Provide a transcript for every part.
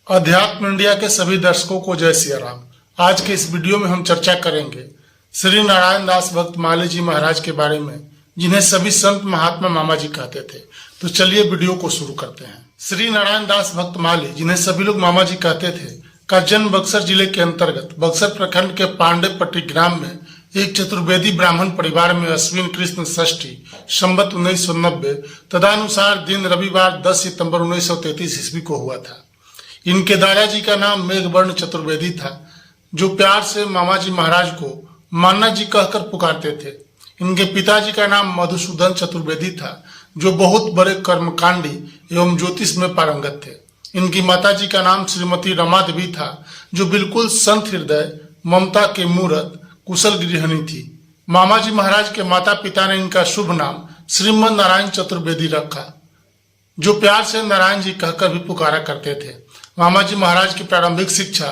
अध्यात्म इंडिया के सभी दर्शकों को जय सिया राम। आज के इस वीडियो में हम चर्चा करेंगे श्री नारायण दास भक्त माली जी महाराज के बारे में, जिन्हें सभी संत महात्मा मामा जी कहते थे। तो चलिए वीडियो को शुरू करते हैं। श्री नारायण दास भक्त माली, जिन्हें सभी लोग मामा जी कहते थे, का जन्म बक्सर जिले के अंतर्गत बक्सर प्रखंड के पांडेपट्टी ग्राम में एक चतुर्वेदी ब्राह्मण परिवार में अश्विन कृष्ण षष्ठी संवत 1990 तदानुसार दिन रविवार 10 सितंबर 1933 ईस्वी को हुआ था। इनके दादाजी का नाम मेघवर्ण चतुर्वेदी था, जो प्यार से मामा जी महाराज को मान्ना जी कहकर पुकारते थे। इनके पिताजी का नाम मधुसूदन चतुर्वेदी था, जो बहुत बड़े कर्मकांडी एवं ज्योतिष में पारंगत थे। इनकी माताजी का नाम श्रीमती रमा देवी था, जो बिल्कुल संत हृदय, ममता के मूरत, कुशल गृहिणी थी। मामा जी महाराज के माता पिता ने इनका शुभ नाम श्रीमद नारायण चतुर्वेदी रखा, जो प्यार से नारायण जी कहकर भी पुकारा करते थे। मामा जी महाराज की प्रारंभिक शिक्षा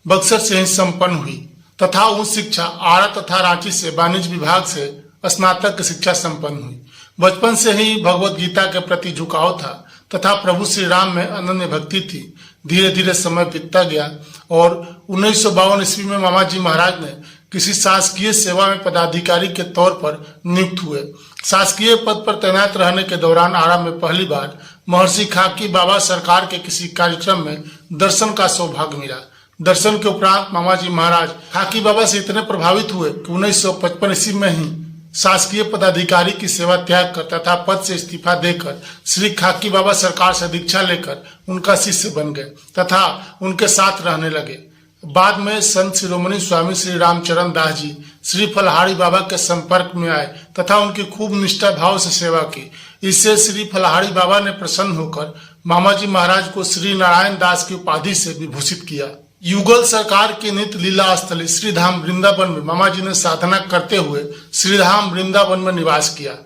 बक्सर से ही संपन्न हुई तथा उच्च शिक्षा आरा तथा रांची से वाणिज्य विभाग से स्नातक की शिक्षा संपन्न हुई। बचपन से ही भगवत गीता के प्रति झुकाव था तथा प्रभु श्री राम में अनन्य भक्ति थी। धीरे धीरे समय बीतता गया और 1952 ईस्वी में मामा जी महाराज ने किसी शासकीय सेवा में पदाधिकारी के तौर पर नियुक्त हुए। शासकीय पद पर तैनात रहने के दौरान आरा में पहली बार महर्षि खाकी बाबा सरकार के किसी कार्यक्रम में दर्शन का सौभाग्य मिला। दर्शन के उपरांत मामा जी महाराज खाकी बाबा से इतने प्रभावित हुए कि 1955 ईस्वी में ही शासकीय पदाधिकारी की सेवा त्याग कर तथा पद से इस्तीफा देकर श्री खाकी बाबा सरकार से दीक्षा लेकर उनका शिष्य बन गए तथा उनके साथ रहने लगे। बाद में संत शिरोमणि स्वामी श्री रामचरण दास जी श्री फलहारी बाबा के संपर्क में आए तथा उनकी खूब निष्ठा भाव से सेवा की। इससे श्री फलहारी बाबा ने प्रसन्न होकर मामा जी महाराज को श्री नारायण दास की उपाधि से विभूषित किया। युगल सरकार की नित्य लीला स्थली श्रीधाम वृंदावन में मामा जी ने साधना करते हुए श्रीधाम वृंदावन में निवास किया।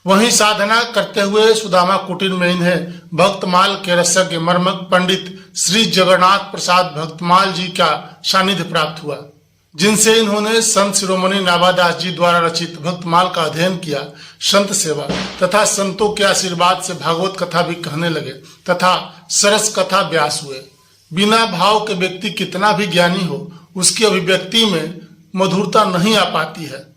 वहीं साधना करते हुए सुदामा कुटीर में इन्हें भक्तमाल के रसज्ञ मर्मज्ञ पंडित श्री जगन्नाथ प्रसाद भक्तमाल जी का सानिध्य प्राप्त हुआ, जिनसे इन्होंने संत शिरोमणि नाभादास जी द्वारा रचित भक्तमाल का अध्ययन किया। संत सेवा तथा संतों के आशीर्वाद से भागवत कथा भी कहने लगे तथा सरस कथा व्यास हुए। बिना भाव के व्यक्ति कितना भी ज्ञानी हो, उसकी अभिव्यक्ति में मधुरता नहीं आ पाती है।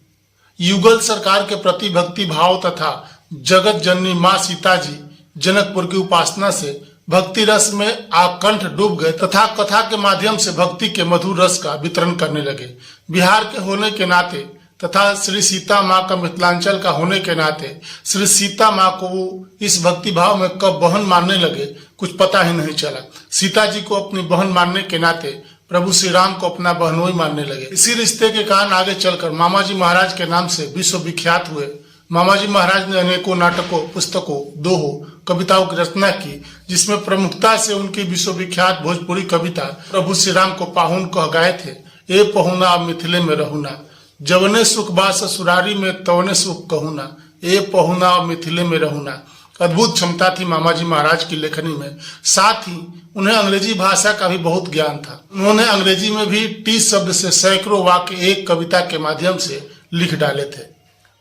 युगल सरकार के प्रति भक्ति भाव तथा जगत जननी माँ सीता जी जनकपुर की उपासना से भक्ति रस में आकंठ डूब गए तथा कथा के माध्यम से भक्ति के मधुर रस का वितरण करने लगे। बिहार के होने के नाते तथा श्री सीता माँ का मिथिलांचल का होने के नाते श्री सीता माँ को इस भक्ति भाव में कब बहन मानने लगे, कुछ पता ही नहीं चला। सीता जी को अपनी बहन मानने के नाते प्रभु श्री राम को अपना बहनोई मानने लगे। इसी रिश्ते के कारण आगे चलकर मामा जी महाराज के नाम से विश्व विख्यात हुए। मामा जी महाराज ने अनेकों नाटकों, पुस्तकों, दोहों, कविताओं की रचना की, जिसमें प्रमुखता से उनकी विश्व विख्यात भोजपुरी कविता प्रभु श्री राम को पाहुन कह गाए थे। ए पहुना अब मिथिले में रहुना, जवने सुख बा ससुरारी में तवने सुख कहूना, ए पहुना अब मिथिले में रहुना। अद्भुत क्षमता थी मामा जी महाराज की लेखनी में। साथ ही उन्हें अंग्रेजी भाषा का भी बहुत ज्ञान था। उन्होंने अंग्रेजी में भी टी शब्द से सैकड़ों वाक्य एक कविता के माध्यम से लिख डाले थे।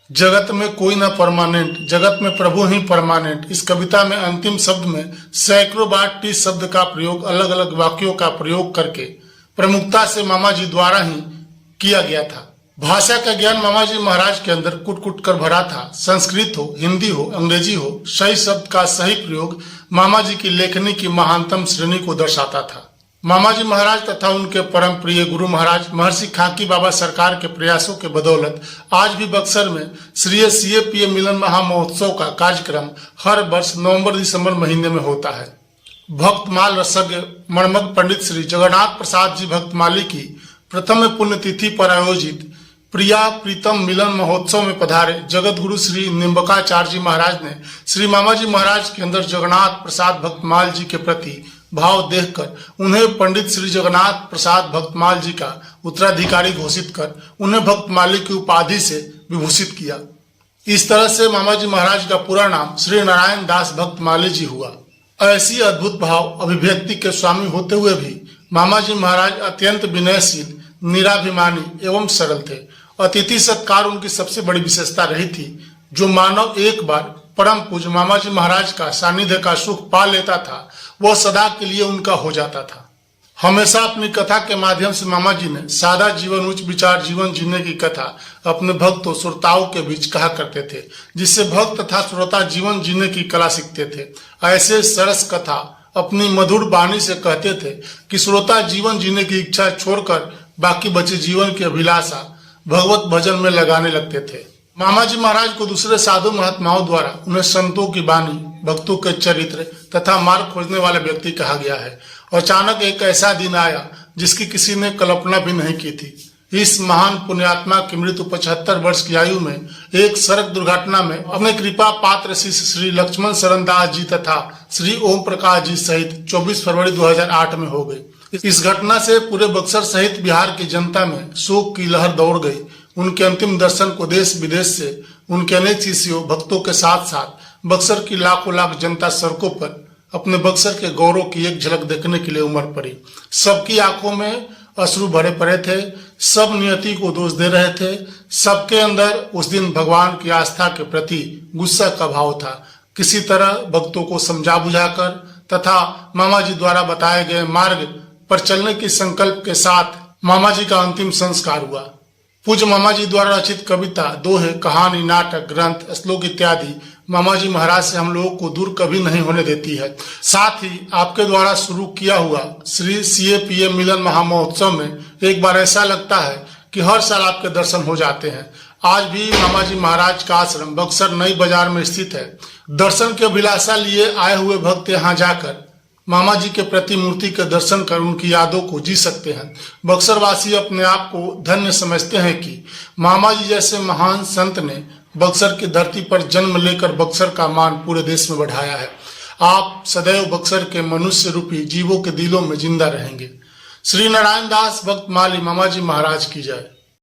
जगत में कोई ना परमानेंट, जगत में प्रभु ही परमानेंट। इस कविता में अंतिम शब्द में सैकड़ों बार टी शब्द का प्रयोग अलग अलग वाक्यों का प्रयोग करके प्रमुखता से मामा जी द्वारा ही किया गया था। भाषा का ज्ञान मामा जी महाराज के अंदर कुट कुट कर भरा था। संस्कृत हो, हिंदी हो, अंग्रेजी हो, सही शब्द का सही प्रयोग मामा जी की लेखनी की महानतम श्रेणी को दर्शाता था। मामा जी महाराज तथा उनके परम प्रिय गुरु महाराज महर्षि खाकी बाबा सरकार के प्रयासों के बदौलत आज भी बक्सर में श्री CAPA मिलन महामहोत्सव का कार्यक्रम हर वर्ष नवंबर दिसंबर महीने में होता है। भक्तमाल रसज्ञ मर्मज्ञ पंडित श्री जगन्नाथ प्रसाद जी भक्तमाली की प्रथम पुण्यतिथि पर आयोजित प्रिया प्रीतम मिलन महोत्सव में पधारे जगत गुरु श्री निम्बकाचार्य जी महाराज ने श्री मामा जी महाराज के अंदर जगन्नाथ प्रसाद भक्तमाल जी के प्रति भाव देखकर उन्हें पंडित श्री जगन्नाथ प्रसाद भक्तमाल जी का उत्तराधिकारी घोषित कर उन्हें भक्तमाली की उपाधि से विभूषित किया। इस तरह से मामा जी महाराज का पूरा नाम श्री नारायण दास भक्तमाली जी हुआ। ऐसी अद्भुत भाव अभिव्यक्ति के स्वामी होते हुए भी मामा जी महाराज अत्यंत विनयशील, निराभिमानी एवं सरल थे। अतिथि सत्कार उनकी सबसे बड़ी विशेषता रही थी। जो मानव एक बार परम पूज्य मामा जी महाराज का सानिध्य का सुख पा लेता था, वह सदा के लिए उनका हो जाता था। हमेशा अपनी कथा के माध्यम से मामा जी ने सादा जीवन उच्च विचार जीवन जीने की कथा अपने भक्तों श्रोताओं के बीच कहा करते थे, जिससे भक्त तथा श्रोता जीवन जीने की कला सीखते थे। ऐसे सरस कथा अपनी मधुर वाणी से कहते थे कि श्रोता जीवन जीने की इच्छा छोड़कर बाकी बचे जीवन की अभिलाषा भगवत भजन में लगाने लगते थे। मामा जी महाराज को दूसरे साधु महात्माओं द्वारा उन्हें संतों की वाणी, भक्तों के चरित्र तथा मार्ग खोजने वाले व्यक्ति कहा गया है। अचानक एक ऐसा दिन आया जिसकी किसी ने कल्पना भी नहीं की थी। इस महान पुण्यात्मा की मृत्यु 75 वर्ष की आयु में एक सड़क दुर्घटना में अपने कृपा पात्र शिष्य श्री लक्ष्मण शरण दास जी तथा श्री ओम प्रकाश जी सहित 24 फरवरी 2008 में हो गई। इस घटना से पूरे बक्सर सहित बिहार की जनता में शोक की लहर दौड़ गई। उनके अंतिम दर्शन को देश विदेश से उनके अनेक शिष्यों भक्तों के साथ साथ बक्सर की लाखों लाख जनता सड़कों पर अपने बक्सर के गौरव की एक झलक देखने के लिए उमड़ पड़ी। सबकी आंखों में अश्रु भरे पड़े थे, सब नियति को दोष दे रहे थे। सबके अंदर उस दिन भगवान की आस्था के प्रति गुस्सा का भाव था। किसी तरह भक्तों को समझा बुझाकर तथा मामा जी द्वारा बताए गए मार्ग पर चलने की संकल्प के साथ मामा जी का अंतिम संस्कार हुआ। पूज्य मामा जी द्वारा रचित कविता, दोहे, कहानी, नाटक, ग्रंथ, श्लोक इत्यादि मामा जी महाराज से हम लोगों को दूर कभी नहीं होने देती है। साथ ही आपके द्वारा शुरू किया हुआ श्री CAPM मिलन महामहोत्सव में एक बार ऐसा लगता है कि हर साल आपके दर्शन हो जाते हैं। आज भी मामा जी महाराज का आश्रम बक्सर नई बाजार में स्थित है। दर्शन की अभिलाषा लिए आए हुए भक्त यहाँ जाकर मामा जी के प्रति मूर्ति के दर्शन कर उनकी यादों को जी सकते हैं। बक्सर वासी अपने आप को धन्य समझते हैं कि मामा जी जैसे महान संत ने बक्सर की धरती पर जन्म लेकर बक्सर का मान पूरे देश में बढ़ाया है। आप सदैव बक्सर के मनुष्य रूपी जीवों के दिलों में जिंदा रहेंगे। श्री नारायण दास भक्त माली मामा जी महाराज की जय।